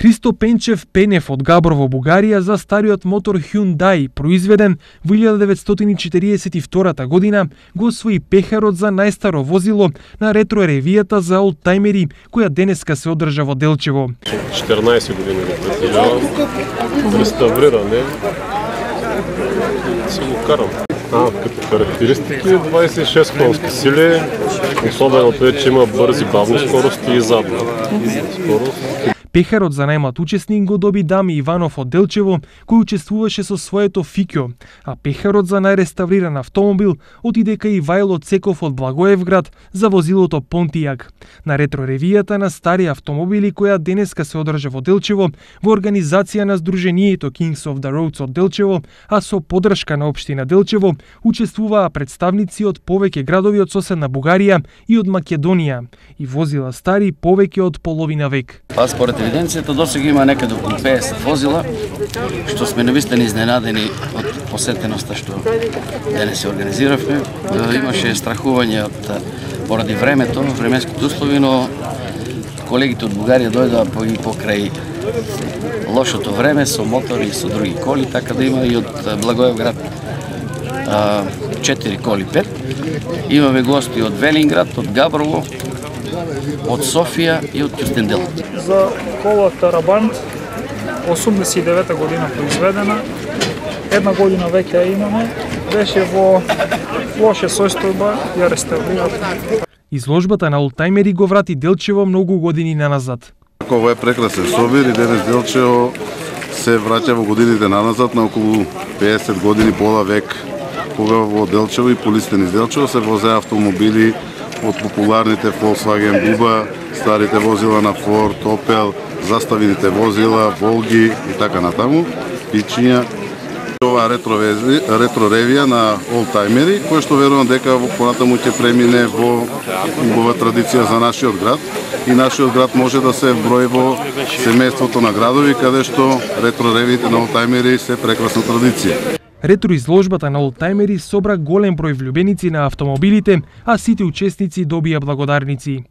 Христо Пенчев Пенев од Габрово, Бугарија, за стариот мотор Hyundai, произведен во 1942 година, го освои пехарот за најстаро возило на ретро-ревијата за олдтајмери, која денеска се одржа во Делчево. 14 години го представувам, реставриране, си го карам. Като характеристики 26 конски сили, особеното е, че има бързи бавни скорости и задна скорост. Пехарот за најмлад учесник го доби Дами Иванов од Делчево, кој учествуваше со своето Фикјо, а пехарот за најреставриран автомобил отиде кај Ивајло Цеков од Благоевград за возилото Понтијак. На ретро-ревијата на стари автомобили, која денеска се одржа во Делчево, во организација на Сдруженијето Kings of the Roads од Делчево, а со поддршка на општина Делчево, учествуваа представници од повеќе градови од соседна Бугарија и од Македонија и возила стари повеќе од половина век. Според евиденцијата досега има некаде околу 50 возила, што сме навистина изненадени од посетеноста што денес се организиравме. Имаше страхување поради времето, временските услови, но колегите од Бугарија дојдоа покрај лошото време со мотори и со други коли, така да има и од Благоевград 4 коли, 5. Имаме гости од Велинград, од Габрово, од Софија и од Кюстендел. За кола Тарабант, 89 година произведена, една година веќе ја имаме, беше во лоша состојба, ја реставриравме. Изложбата на олдтајмери го врати Делчево многу години наназад. Ова е прекрасен собир и денес Делчево се враќа во годините наназад, на околу 50 години, пола век, кога во Делчево и по листен из Делчево се возеа автомобили од популарните Volkswagen Буба, старите возила на Ford, Opel, заставените возила, Волги и така натаму, пичиња. Ова ретро-ревија на олдтајмери, кој што верувам дека понатаму ќе премине во убава традиција за нашиот град и нашиот град може да се вброи во семејството на градови каде што ретро-ревиите на олдтајмери се прекрасна традиција. Ретро-изложбата на олдтајмери собра голем број влюбеници на автомобилите, а сите учесници добија благодарници.